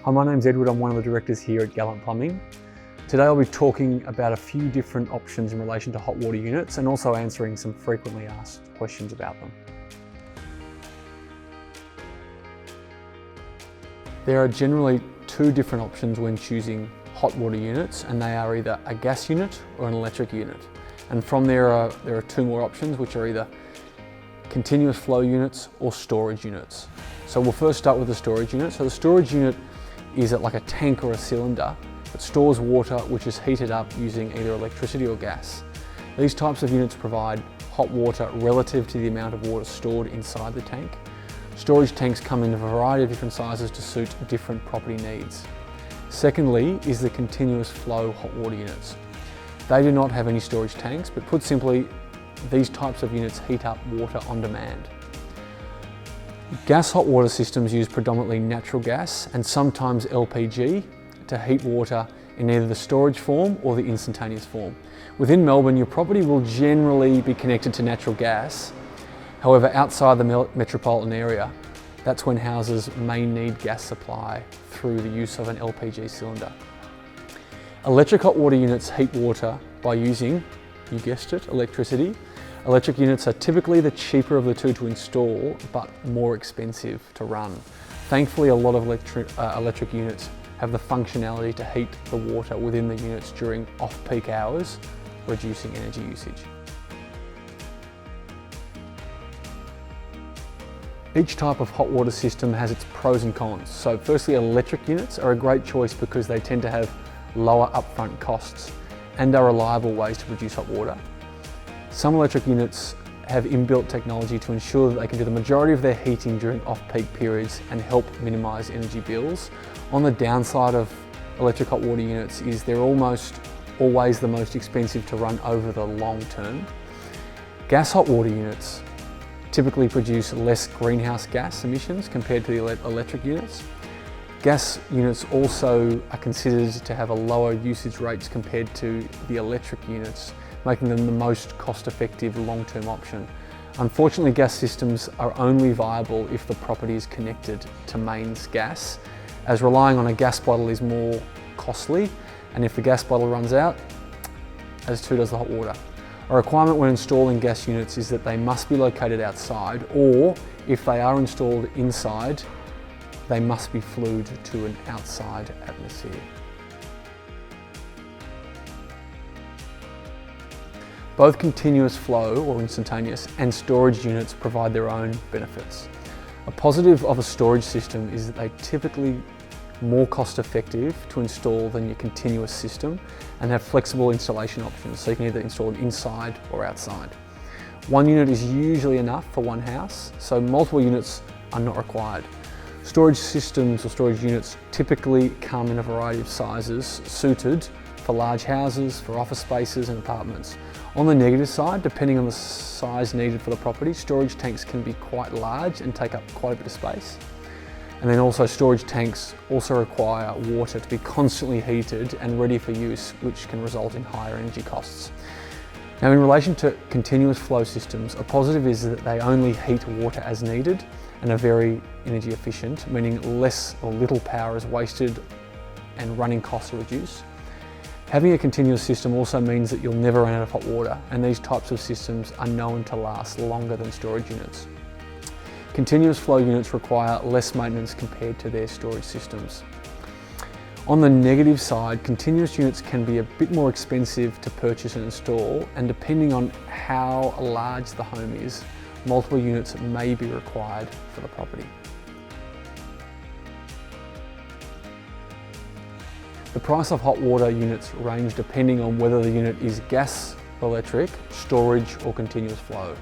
Hi, my name's Edward. I'm one of the directors here at Gallant Plumbing. Today I'll be talking about a few different options in relation to hot water units and also answering some frequently asked questions about them. There are generally two different options when choosing hot water units, and they are either a gas unit or an electric unit. And from there are two more options, which are either continuous flow units or storage units. So we'll first start with the storage unit. So the storage unit is like a tank or a cylinder that stores water which is heated up using either electricity or gas. These types of units provide hot water relative to the amount of water stored inside the tank. Storage tanks come in a variety of different sizes to suit different property needs. Secondly is the continuous flow hot water units. They do not have any storage tanks, but put simply, these types of units heat up water on demand. Gas hot water systems use predominantly natural gas and sometimes LPG to heat water in either the storage form or the instantaneous form. Within Melbourne, your property will generally be connected to natural gas. However, outside the metropolitan area, that's when houses may need gas supply through the use of an LPG cylinder. Electric hot water units heat water by using, you guessed it, electricity. Electric units are typically the cheaper of the two to install, but more expensive to run. Thankfully, a lot of electric units have the functionality to heat the water within the units during off-peak hours, reducing energy usage. Each type of hot water system has its pros and cons. So firstly, electric units are a great choice because they tend to have lower upfront costs and are reliable ways to produce hot water. Some electric units have inbuilt technology to ensure that they can do the majority of their heating during off-peak periods and help minimise energy bills. On the downside of electric hot water units is they're almost always the most expensive to run over the long term. Gas hot water units typically produce less greenhouse gas emissions compared to the electric units. Gas units also are considered to have a lower usage rates compared to the electric units, making them the most cost-effective long-term option. Unfortunately, gas systems are only viable if the property is connected to mains gas, as relying on a gas bottle is more costly, and if the gas bottle runs out, as too does the hot water. A requirement when installing gas units is that they must be located outside, or if they are installed inside, they must be flued to an outside atmosphere. Both continuous flow or instantaneous and storage units provide their own benefits. A positive of a storage system is that they typically more cost effective to install than your continuous system and have flexible installation options, so you can either install it inside or outside. One unit is usually enough for one house, so multiple units are not required. Storage systems or storage units typically come in a variety of sizes suited for large houses, for office spaces and apartments. On the negative side, depending on the size needed for the property, storage tanks can be quite large and take up quite a bit of space. And then also storage tanks also require water to be constantly heated and ready for use, which can result in higher energy costs. Now, in relation to continuous flow systems, a positive is that they only heat water as needed and are very energy efficient, meaning less or little power is wasted and running costs are reduced. Having a continuous system also means that you'll never run out of hot water, and these types of systems are known to last longer than storage units. Continuous flow units require less maintenance compared to their storage systems. On the negative side, continuous units can be a bit more expensive to purchase and install, and depending on how large the home is, multiple units may be required for the property. The price of hot water units range depending on whether the unit is gas, electric, storage or continuous flow.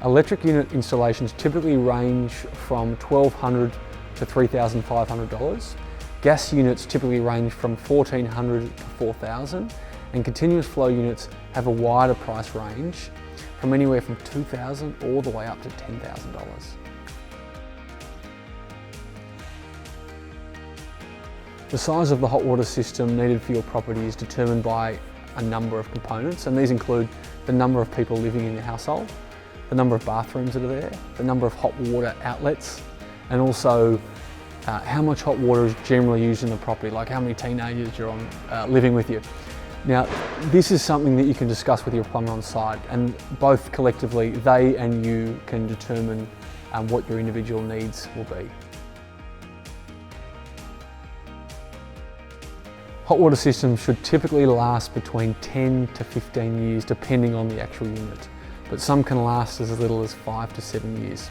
Electric unit installations typically range from $1,200 to $3,500. Gas units typically range from $1,400 to $4,000, and continuous flow units have a wider price range from anywhere from $2,000 all the way up to $10,000. The size of the hot water system needed for your property is determined by a number of components, and these include the number of people living in your household, the number of bathrooms that are there, the number of hot water outlets, and also how much hot water is generally used in the property, like how many teenagers you're on living with you. Now, this is something that you can discuss with your plumber on site, and both collectively, they and you can determine what your individual needs will be. Hot water systems should typically last between 10 to 15 years depending on the actual unit, but some can last as little as 5 to 7 years.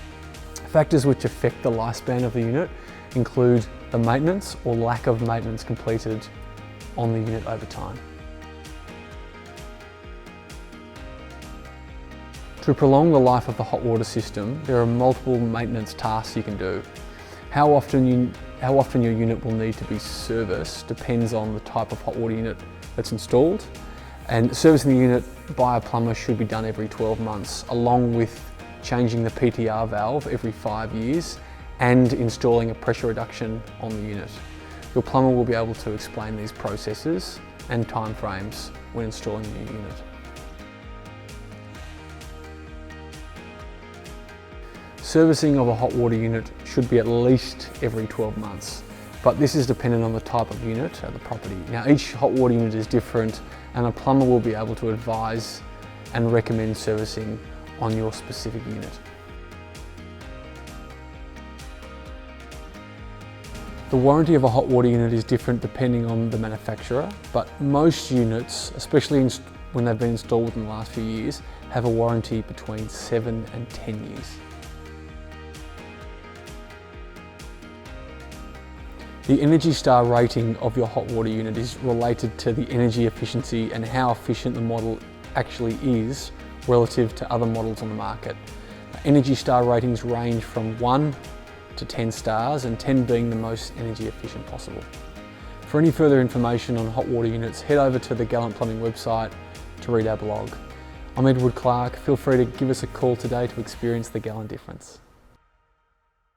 Factors which affect the lifespan of the unit include the maintenance or lack of maintenance completed on the unit over time. To prolong the life of the hot water system, there are multiple maintenance tasks you can do. How often your unit will need to be serviced depends on the type of hot water unit that's installed, and servicing the unit by a plumber should be done every 12 months, along with changing the PTR valve every 5 years and installing a pressure reduction on the unit. Your plumber will be able to explain these processes and timeframes when installing a new unit. Servicing of a hot water unit should be at least every 12 months, but this is dependent on the type of unit at the property. Now, each hot water unit is different, and a plumber will be able to advise and recommend servicing on your specific unit. The warranty of a hot water unit is different depending on the manufacturer, but most units, especially when they've been installed within the last few years, have a warranty between 7 and 10 years. The Energy Star rating of your hot water unit is related to the energy efficiency and how efficient the model actually is relative to other models on the market. Energy Star ratings range from 1 to 10 stars, and 10 being the most energy efficient possible. For any further information on hot water units, head over to the Gallant Plumbing website to read our blog. I'm Edward Clark. Feel free to give us a call today to experience the Gallant difference.